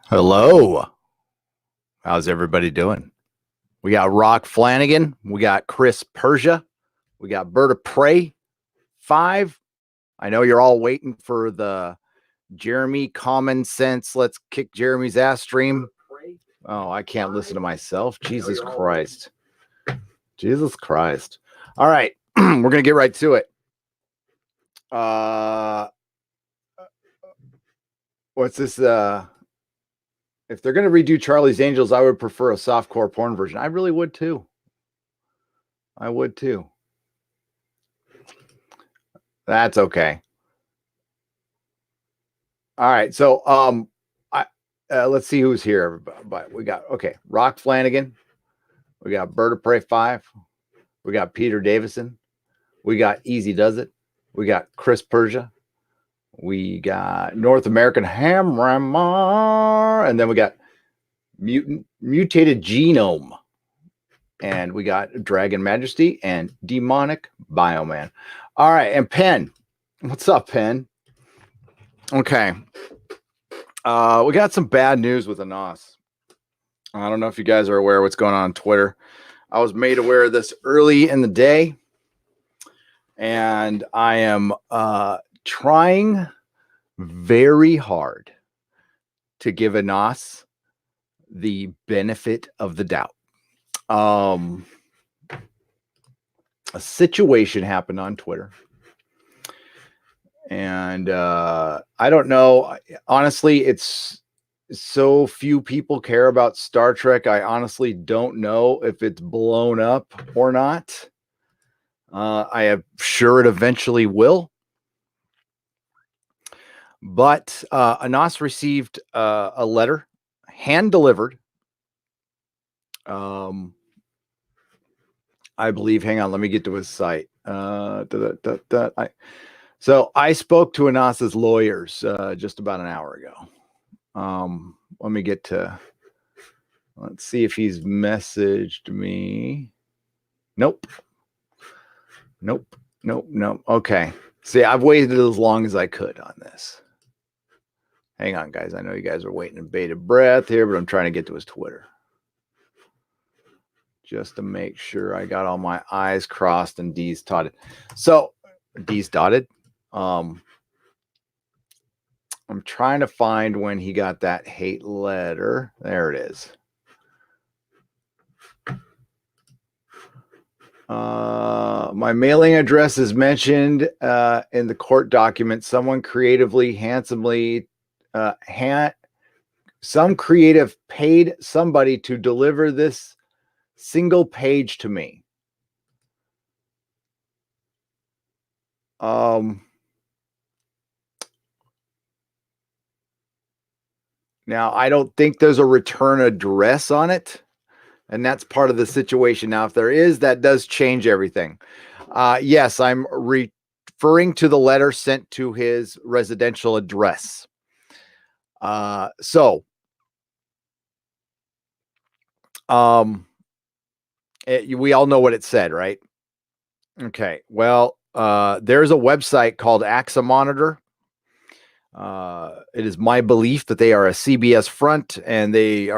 Hello. How's everybody doing? We got Rock Flanagan. We got Chris Persia. We got Bird of Prey 5. I know you're all waiting for the Jeremy Common Sense Let's Kick Jeremy's Ass stream. Oh, I can't listen to myself. Jesus Christ. Jesus Christ. All right. We're going to get right to it. What's this? If they're going to redo Charlie's Angels, I would prefer a softcore porn version. I really would too. I would too. That's okay. All right. So, let's see who's here. But we got, okay, Rock Flanagan. We got Bird of Prey 5. We got Peter Davison. We got Easy Does It. We got Chris Persia. We got North American Hammer. And then we got Mutated Genome. And we got Dragon Majesty and Demonic Bioman. All right. And Penn. What's up, Penn? Okay. We got some bad news with Anas. I don't know if you guys are aware of what's going on Twitter. I was made aware of this early in the day. And I am trying very hard to give Anas the benefit of the doubt. A situation happened on Twitter. And I don't know. Honestly, it's so few people care about Star Trek. I honestly don't know if it's blown up or not. I am sure it eventually will. But Anas received a letter, hand delivered. I believe. Hang on, let me get to his site. So I spoke to Anas's lawyers just about an hour ago. Let me get to. Let's see if he's messaged me. Nope. Okay. See, I've waited as long as I could on this. Hang on, guys. I know you guys are waiting in bated breath here, but I'm trying to get to his Twitter. Just to make sure I got all my I's crossed and D's dotted. So, D's dotted. I'm trying to find when he got that hate letter. There it is. My mailing address is mentioned in the court document. Someone creatively, handsomely, some creative paid somebody to deliver this single page to me. Now, I don't think there's a return address on it, and that's part of the situation. Now, if there is, that does change everything. Yes, I'm referring to the letter sent to his residential address. We all know what it said, right? Okay. Well, there's a website called AXA Monitor. It is my belief that they are a CBS front, and they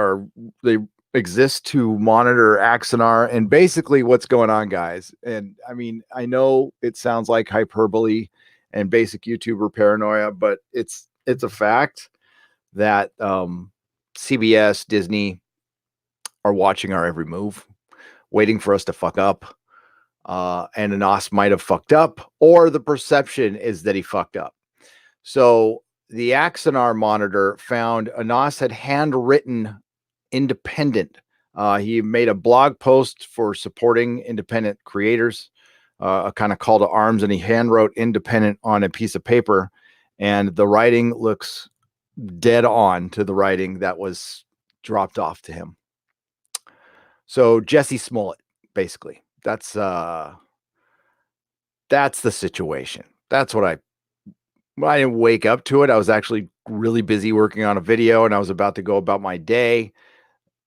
exist to monitor Axanar and basically what's going on, guys. And I mean, I know it sounds like hyperbole and basic YouTuber paranoia, but it's a fact that CBS, Disney are watching our every move, waiting for us to fuck up. And Anas might have fucked up, or the perception is that he fucked up. So the Axanar Monitor found Anas had handwritten independent. He made a blog post for supporting independent creators, a kind of call to arms, and he handwrote independent on a piece of paper, and the writing looks dead on to the writing that was dropped off to him. So Jesse Smollett, basically, that's the situation. That's what I didn't wake up to it. I was actually really busy working on a video, and I was about to go about my day.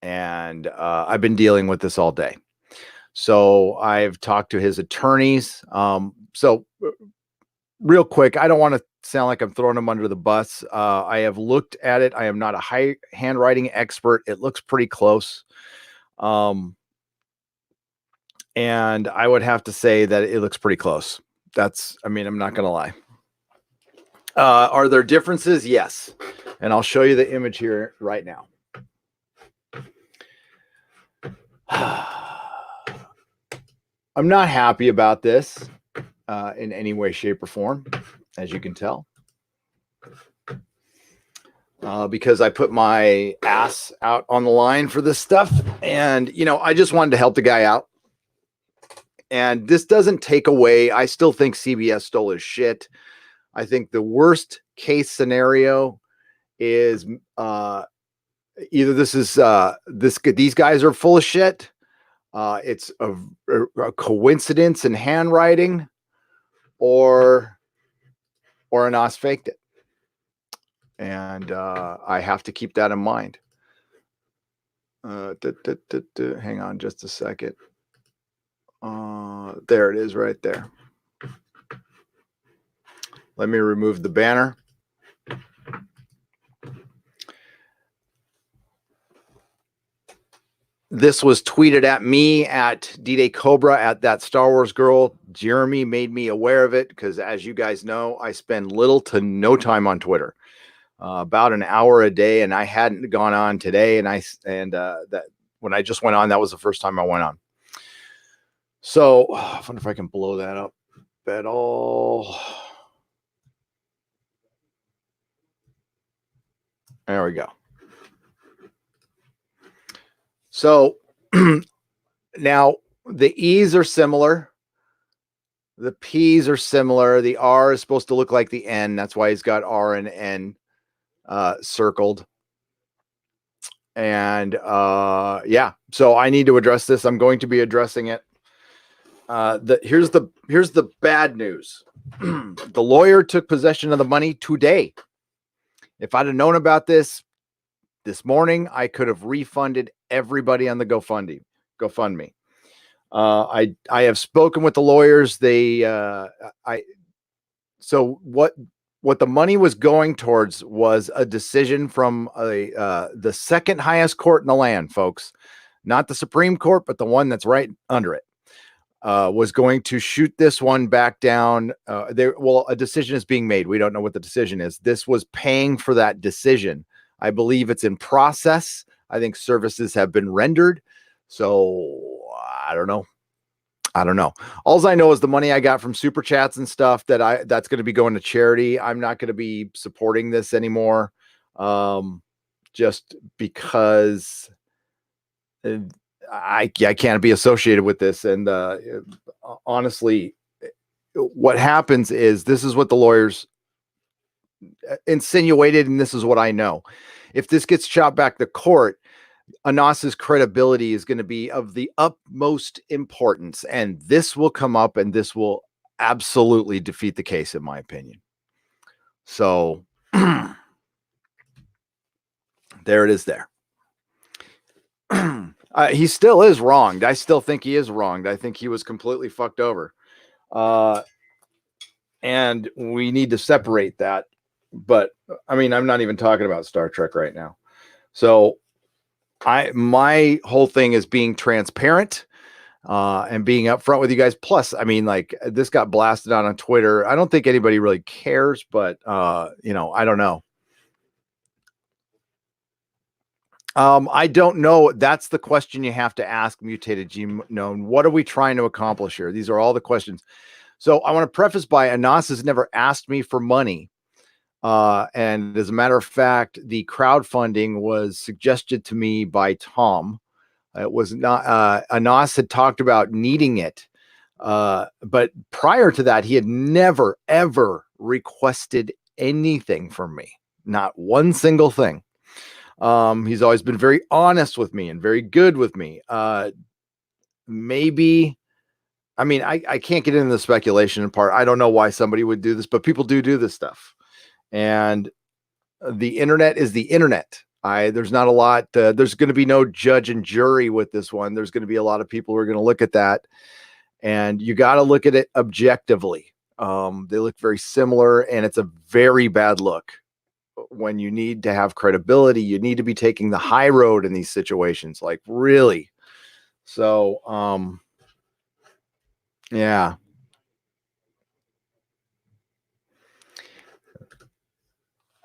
And I've been dealing with this all day. So I've talked to his attorneys. So real quick, I don't want to sound like I'm throwing them under the bus. I have looked at it. I am not a high handwriting expert. It looks pretty close. And I would have to say that it looks pretty close. I'm not going to lie. Are there differences? Yes. And I'll show you the image here right now. I'm not happy about this in any way, shape, or form, as you can tell. Because I put my ass out on the line for this stuff. And, I just wanted to help the guy out. And this doesn't take away. I still think CBS stole his shit. I think the worst case scenario is either these guys are full of shit. It's a coincidence in handwriting, or Anas faked it. And I have to keep that in mind. Hang on just a second. There it is right there. Let me remove the banner. This was tweeted at me at D-Day Cobra at that Star Wars girl. Jeremy made me aware of it because, as you guys know, I spend little to no time on Twitter. About an hour a day, and I hadn't gone on today. And that when I just went on, that was the first time I went on. So I wonder if I can blow that up at all. There we go. So now the E's are similar. The P's are similar. The R is supposed to look like the N. That's why he's got R and N circled. And yeah, so I need to address this. I'm going to be addressing it. Here's the bad news. The lawyer took possession of the money today. If I'd have known about this morning, I could have refunded everybody on the GoFundMe. I have spoken with the lawyers. So what the money was going towards was a decision from the second highest court in the land, folks, not the Supreme Court, but the one that's right under it. Was going to shoot this one back down. A decision is being made. We don't know what the decision is. This was paying for that decision. I believe it's in process. I think services have been rendered. So I don't know. All I know is the money I got from super chats and stuff that's going to be going to charity. I'm not going to be supporting this anymore. Just because I can't be associated with this. And honestly, what happens is this is what the lawyers insinuated, and this is what I know. If this gets shot back to court, Anas's credibility is going to be of the utmost importance, and this will come up, and this will absolutely defeat the case, in my opinion. So there it is there. He still is wronged. I still think he is wronged. I think he was completely fucked over. And we need to separate that. But I mean, I'm not even talking about Star Trek right now. So my whole thing is being transparent and being upfront with you guys. Plus, I mean, like, this got blasted out on Twitter. I don't think anybody really cares, but I don't know. I don't know. That's the question you have to ask Mutated Genome. What are we trying to accomplish here? These are all the questions. So I want to preface by Anas has never asked me for money. And as a matter of fact, the crowdfunding was suggested to me by Tom. It was not, Anas had talked about needing it. But prior to that, he had never, ever requested anything from me. Not one single thing. He's always been very honest with me and very good with me. Maybe, I mean, I can't get into the speculation part. I don't know why somebody would do this, but people do this stuff. And the internet is the internet. There's not a lot. There's going to be no judge and jury with this one. There's going to be a lot of people who are going to look at that, and you got to look at it objectively. They look very similar, and it's a very bad look. When you need to have credibility, you need to be taking the high road in these situations, like really. So, yeah.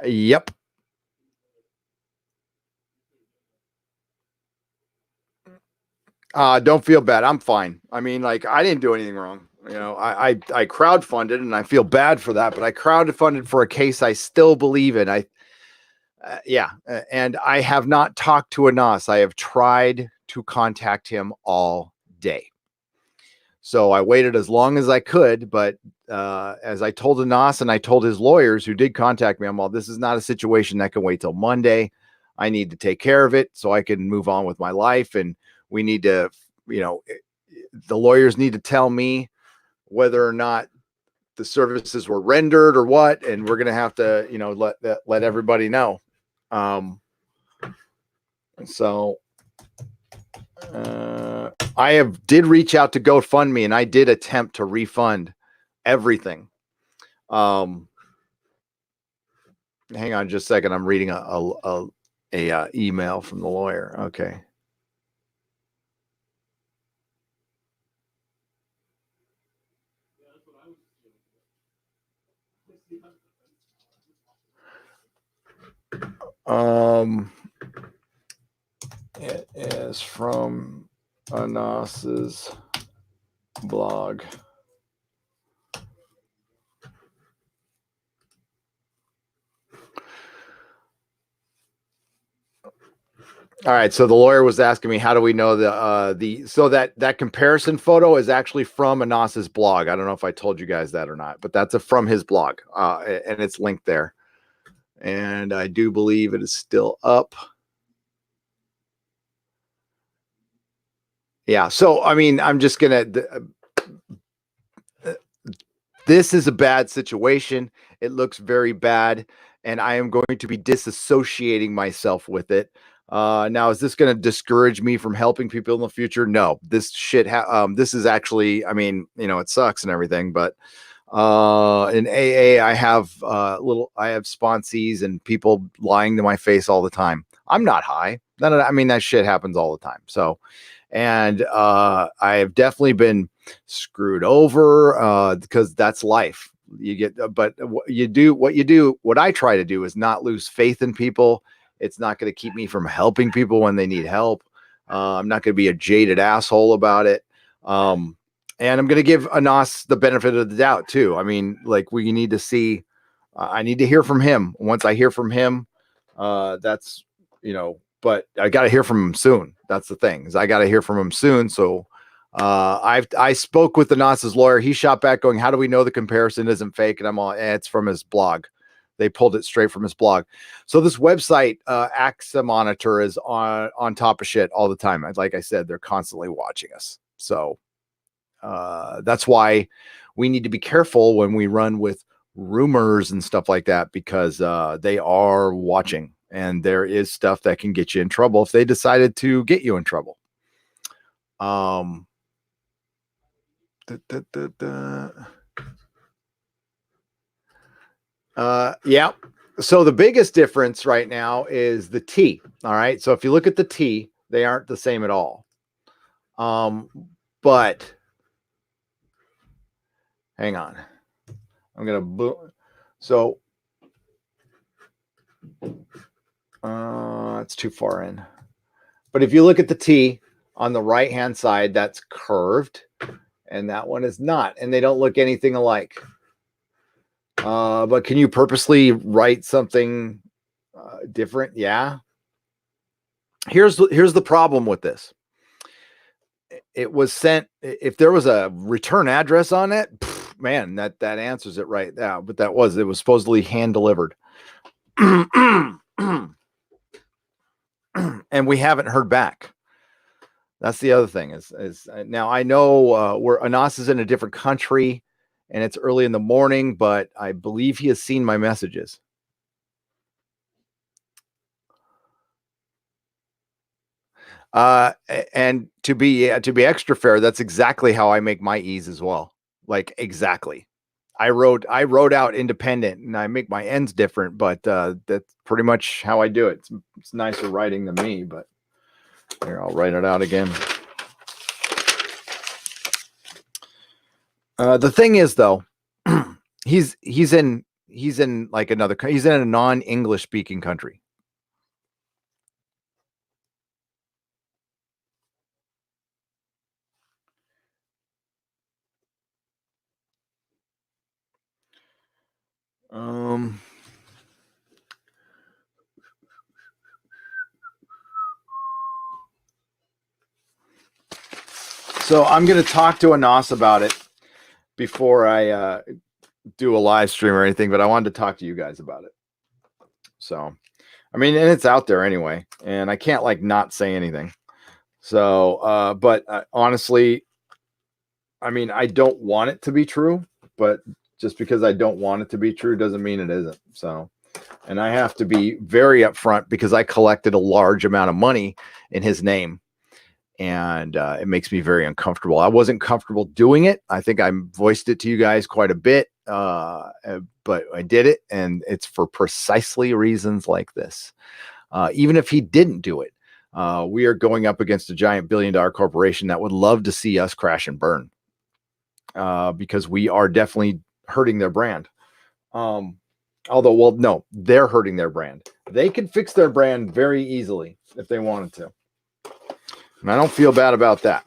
Yep. Don't feel bad. I'm fine. I mean, like, I didn't do anything wrong. I crowdfunded, and I feel bad for that, but I crowdfunded for a case I still believe in. Yeah, and I have not talked to Anas. I have tried to contact him all day. So I waited as long as I could, but as I told Anas and I told his lawyers who did contact me, I'm all, this is not a situation that can wait till Monday. I need to take care of it so I can move on with my life. And we need to, the lawyers need to tell me whether or not the services were rendered or what, and we're going to have to, let everybody know. So I did reach out to GoFundMe, and I did attempt to refund everything. Hang on just a second. I'm reading a email from the lawyer. Okay. It is from Anas's blog. All right, so the lawyer was asking me, how do we know so that comparison photo is actually from Anas's blog. I don't know if I told you guys that or not, but that's from his blog, and it's linked there. And I do believe it is still up. Yeah, so I mean, I'm just gonna. This is a bad situation. It looks very bad, and I am going to be disassociating myself with it. Now, is this going to discourage me from helping people in the future? No, this shit. This is actually, I mean, it sucks and everything, but in AA, I have I have sponsees and people lying to my face all the time. I'm not high. I mean, that shit happens all the time. So, and I have definitely been screwed over because that's life. You get, but what I try to do is not lose faith in people. It's not going to keep me from helping people when they need help. I'm not going to be a jaded asshole about it. And I'm going to give Anas the benefit of the doubt too. I mean, like, we need to see, I need to hear from him. Once I hear from him, that's, but I got to hear from him soon. That's the thing, is I got to hear from him soon. So I spoke with Anas's lawyer. He shot back going, how do we know the comparison isn't fake? And I'm all, it's from his blog. They pulled it straight from his blog. So this website, AXA Monitor, is on top of shit all the time. Like I said, they're constantly watching us. So that's why we need to be careful when we run with rumors and stuff like that, because they are watching, and there is stuff that can get you in trouble if they decided to get you in trouble. Yeah. So the biggest difference right now is the T. All right. So if you look at the T, they aren't the same at all. But hang on. I'm going to boom. So it's too far in. But if you look at the T on the right-hand side, that's curved, and that one is not, and they don't look anything alike. But can you purposely write something different? Yeah. Here's the problem with this. It was sent. If there was a return address on it, man, that answers it right now. But it was supposedly hand delivered. And we haven't heard back. That's the other thing is now I know where Anas is in a different country and it's early in the morning, but I believe he has seen my messages. And to be extra fair, that's exactly how I make my E's as well. Like, exactly. I wrote out independent, and I make my ends different, but that's pretty much how I do it. It's nicer writing than me, but here, I'll write it out again. The thing is, though, he's in like he's in a non-English speaking country. So I'm going to talk to Anas about it before I do a live stream or anything, but I wanted to talk to you guys about it. So, I mean, and it's out there anyway, and I can't like not say anything. So, but honestly, I mean, I don't want it to be true, but just because I don't want it to be true doesn't mean it isn't. So, and I have to be very upfront because I collected a large amount of money in his name. And it makes me very uncomfortable. I wasn't comfortable doing it. I think I voiced it to you guys quite a bit, but I did it, and it's for precisely reasons like this. Even if he didn't do it, we are going up against a giant billion-dollar corporation that would love to see us crash and burn, because we are definitely hurting their brand. Although, well, no, they're hurting their brand. They could fix their brand very easily if they wanted to. And I don't feel bad about that.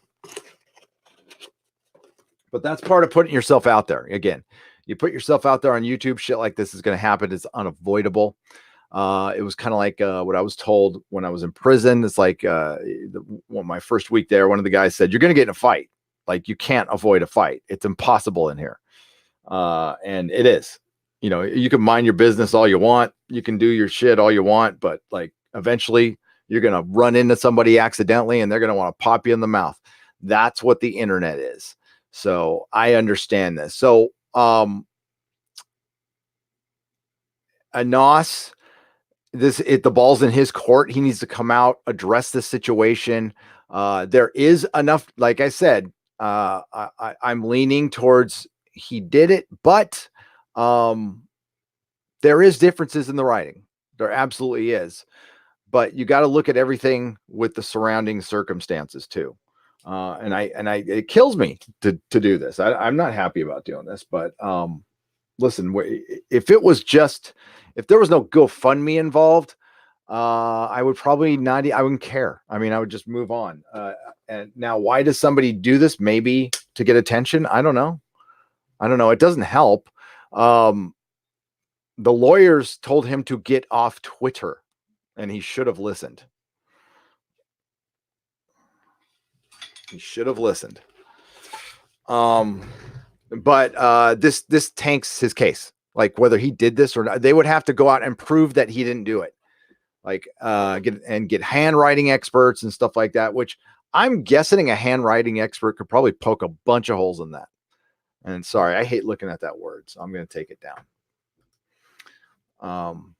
But that's part of putting yourself out there. Again, you put yourself out there on YouTube, shit like this is going to happen. It's unavoidable. It was kind of like what I was told when I was in prison. It's like my first week there, one of the guys said, "You're going to get in a fight. Like, you can't avoid a fight. It's impossible in here." And it is. You know, you can mind your business all you want. You can do your shit all you want. But like, eventually, you're going to run into somebody accidentally and they're going to want to pop you in the mouth. That's what the internet is. So I understand this. So, Anas, the ball's in his court. He needs to come out, address this situation. There is enough, like I said, I'm leaning towards he did it, but there is differences in the writing. There absolutely is. But you got to look at everything with the surrounding circumstances too. And it kills me to do this. I'm not happy about doing this, but listen, if there was no GoFundMe involved, I would probably not. I wouldn't care. I mean, I would just move on. And now, why does somebody do this? Maybe to get attention. I don't know. It doesn't help. The lawyers told him to get off Twitter, and he should have listened. But this tanks his case. Like, whether he did this or not, they would have to go out and prove that he didn't do it. Like, get handwriting experts and stuff like that, which I'm guessing a handwriting expert could probably poke a bunch of holes in that. And sorry, I hate looking at that word, so I'm going to take it down. All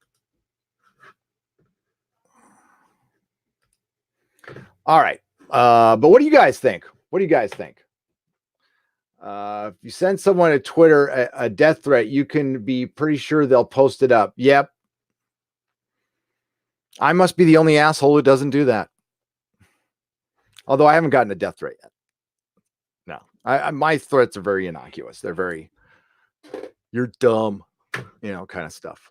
right. But what do you guys think? If you send someone to Twitter a death threat, you can be pretty sure they'll post it up. Yep. I must be the only asshole who doesn't do that. Although I haven't gotten a death threat yet. No, my threats are very innocuous. They're very, you're dumb, kind of stuff.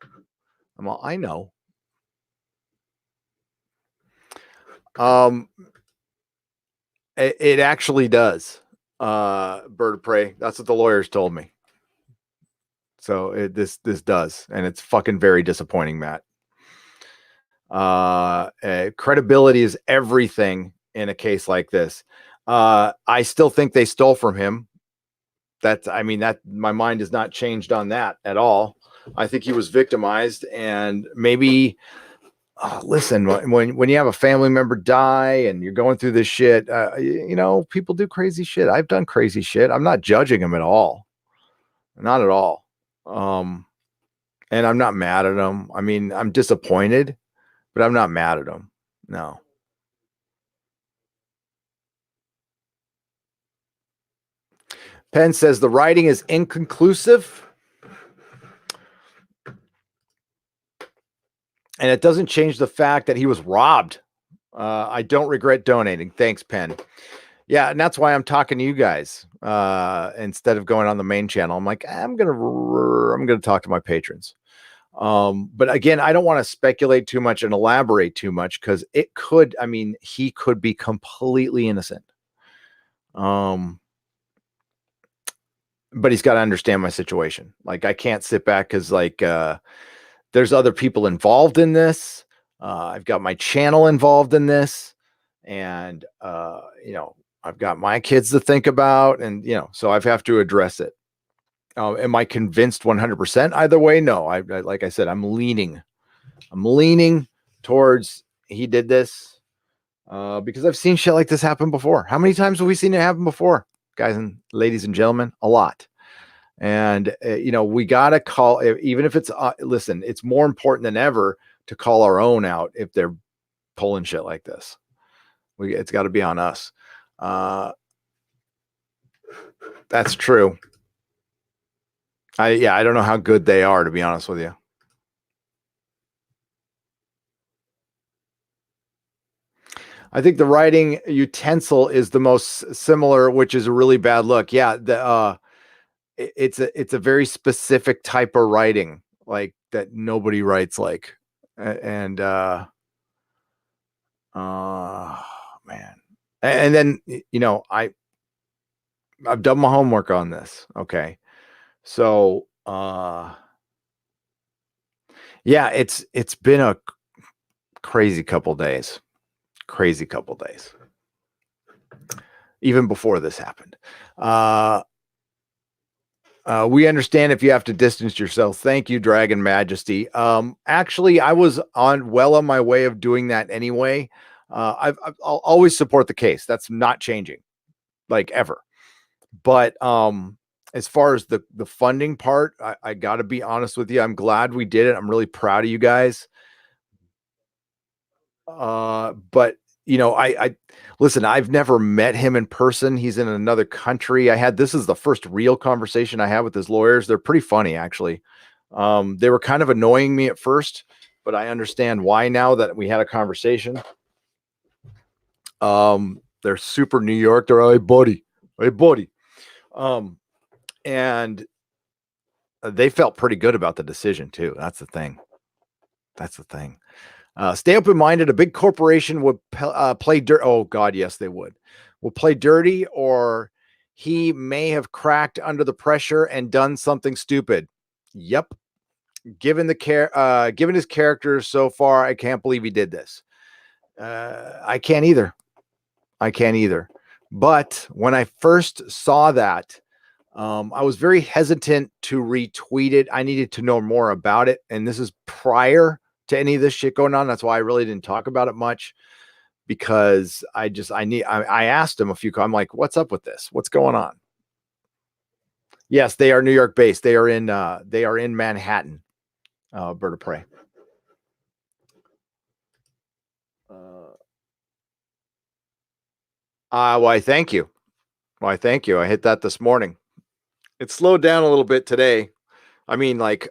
I know. It actually does. Bird of prey. That's what the lawyers told me. So this does, and it's fucking very disappointing, Matt. Credibility is everything in a case like this. I still think they stole from him. That my mind has not changed on that at all. I think he was victimized, and maybe listen, when you have a family member die and you're going through this shit, people do crazy shit. I've done crazy shit. I'm not judging him at all. Not at all. And I'm not mad at him. I mean, I'm disappointed, but I'm not mad at him. No. Penn says the writing is inconclusive. And it doesn't change the fact that he was robbed. I don't regret donating. Thanks, Penn. Yeah, and that's why I'm talking to you guys instead of going on the main channel. I'm like, I'm gonna talk to my patrons. But again, I don't want to speculate too much and elaborate too much because it could. I mean, he could be completely innocent. But he's got to understand my situation. Like, I can't sit back because like there's other people involved in this. I've got my channel involved in this, and you know, I've got my kids to think about, and you know, so I have to address it. Am I convinced 100% either way? No. I like I said, I'm leaning towards he did this because I've seen shit like this happen before. How many times have we seen it happen before, guys and ladies and gentlemen? A lot. And you know, we gotta call, even if it's listen, it's more important than ever to call our own out if they're pulling shit like this. It's got to be on us. That's true. I don't know how good they are, to be honest with you. I think the writing utensil is the most similar, which is a really bad look. Yeah, it's a very specific type of writing, like that nobody writes like, and man, and then you know, I've done my homework on this. Okay, so yeah, it's been a crazy couple days. Even before this happened. We understand if you have to distance yourself. Thank you, Dragon Majesty. Actually, I was on my way of doing that anyway. I'll always support the case. That's not changing, like ever. But as far as the funding part, I got to be honest with you. I'm glad we did it. I'm really proud of you guys. But you know, I listen, I've never met him in person. He's in another country. This is the first real conversation I had with his lawyers. They're pretty funny, actually. They were kind of annoying me at first, but I understand why now that we had a conversation. They're super New York. They're hey buddy. And they felt pretty good about the decision too. That's the thing. Stay open-minded. A big corporation would play dirt. Oh God, yes, they would. Will play dirty, or he may have cracked under the pressure and done something stupid. Yep. Given his character so far, I can't believe he did this. I can't either. But when I first saw that, I was very hesitant to retweet it. I needed to know more about it, and this is prior to any of this shit going on. That's why I really didn't talk about it much, because I asked him I'm like, what's up with this? What's going on? Yes, they are New York based. They are in Manhattan. Bird of Prey. Why, thank you. I hit that this morning. It slowed down a little bit today. I mean, like,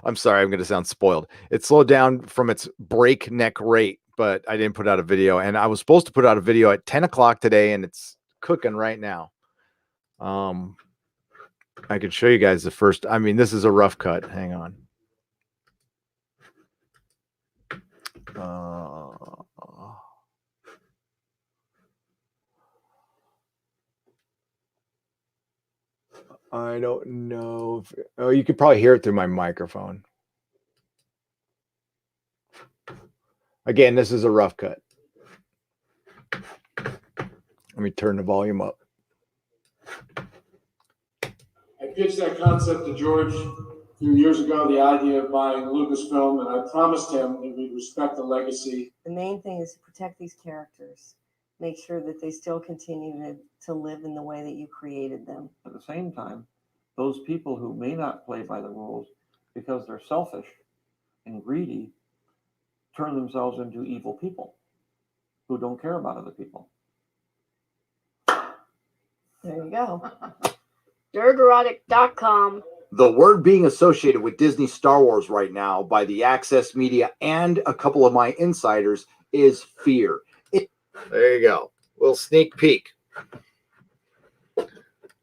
I'm sorry, I'm going to sound spoiled. It slowed down from its breakneck rate, but I didn't put out a video, and I was supposed to put out a video at 10 o'clock today, and it's cooking right now. I could show you guys the first. I mean, this is a rough cut. Hang on. I don't know. You could probably hear it through my microphone. Again, this is a rough cut. Let me turn the volume up. I pitched that concept to George a few years ago, the idea of buying Lucasfilm, and I promised him that we'd respect the legacy. The main thing is to protect these characters, make sure that they still continue to live in the way that you created them. At the same time, those people who may not play by the rules because they're selfish and greedy turn themselves into evil people who don't care about other people. There you go. Nerdrotic.com the word being associated with Disney Star Wars right now by the Access Media and a couple of my insiders is fear. There you go. Little sneak peek.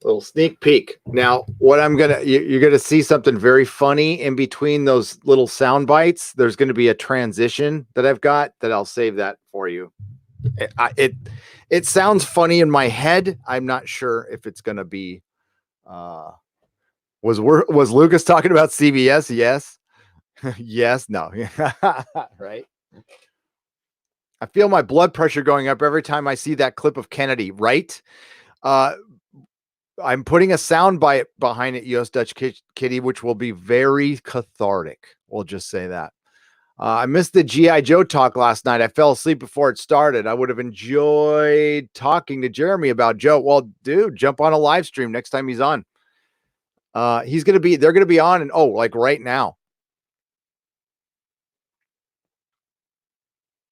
Little sneak peek. Now, what you're gonna see something very funny in between those little sound bites. There's gonna be a transition that I've got that I'll save that for you. It sounds funny in my head. I'm not sure if it's gonna be. Was Lucas talking about CBS? Yes. Yes. No. Right. I feel my blood pressure going up every time I see that clip of Kennedy. Right. I'm putting a sound bite behind it, US Dutch Kitty, which will be very cathartic. We'll just say that. I missed the G.I. Joe talk last night. I fell asleep before it started. I would have enjoyed talking to Jeremy about Joe. Well, dude, jump on a live stream next time he's on. They're going to be on and like right now.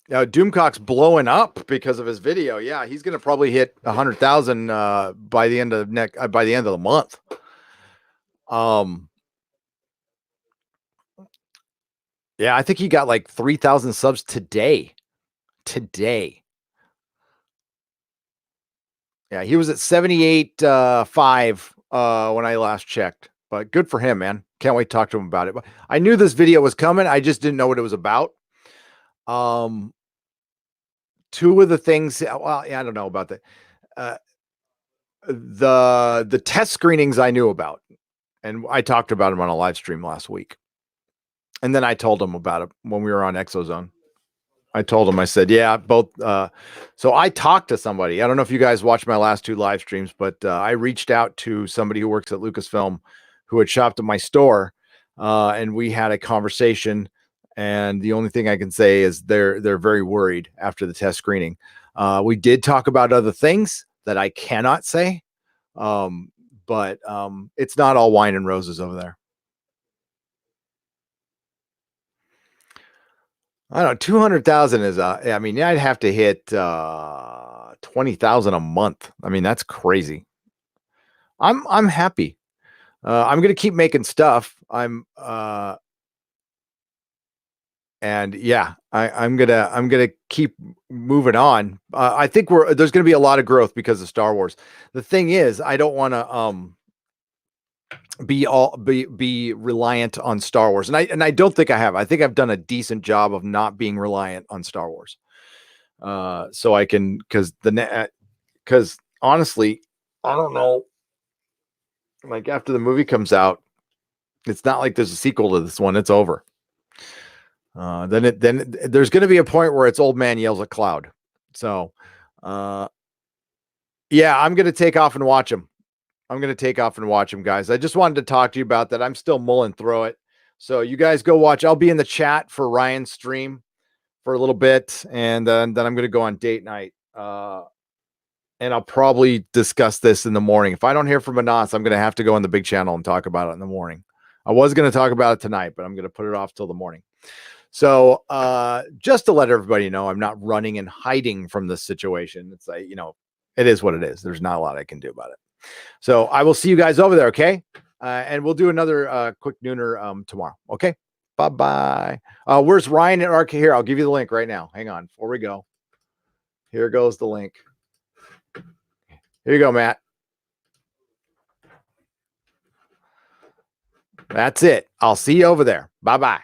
Doomcock's blowing up because of his video. Yeah, he's going to probably hit 100,000 by the end of the month. Yeah, I think he got like 3,000 subs today. Yeah, he was at 78.5 when I last checked. But good for him, man. Can't wait to talk to him about it. But I knew this video was coming. I just didn't know what it was about. Two of the things, well, yeah, I don't know about that. The test screenings I knew about, and I talked about them on a live stream last week. And then I told him about it when we were on Exozone. I told him, I said, yeah, both. So I talked to somebody. I don't know if you guys watched my last two live streams, but I reached out to somebody who works at Lucasfilm who had shopped at my store. And we had a conversation. And the only thing I can say is they're very worried after the test screening. We did talk about other things that I cannot say. But it's not all wine and roses over there. I don't know. 200,000 is I mean, I'd have to hit 20,000 a month. I mean, that's crazy. I'm happy. I'm gonna keep making stuff. And yeah, I'm gonna keep moving on. I think there's gonna be a lot of growth because of Star Wars. The thing is, I don't want to be reliant on Star Wars, and I don't think I have. I think I've done a decent job of not being reliant on Star Wars. So I can, because honestly, I don't know. Like after the movie comes out, it's not like there's a sequel to this one. It's over. Then there's going to be a point where it's old man yells at cloud. So, yeah, I'm going to take off and watch them. Guys. I just wanted to talk to you about that. I'm still mulling through it. So you guys go watch. I'll be in the chat for Ryan's stream for a little bit. And then I'm going to go on date night. And I'll probably discuss this in the morning. If I don't hear from Anas, I'm going to have to go on the big channel and talk about it in the morning. I was going to talk about it tonight, but I'm going to put it off till the morning. So just to let everybody know, I'm not running and hiding from this situation. It's like, it is what it is. There's not a lot I can do about it. So I will see you guys over there. Okay. And we'll do another quick nooner tomorrow. Okay. Bye-bye. Where's Ryan and RK here? I'll give you the link right now. Hang on before we go. Here goes the link. Here you go, Matt. That's it. I'll see you over there. Bye-bye.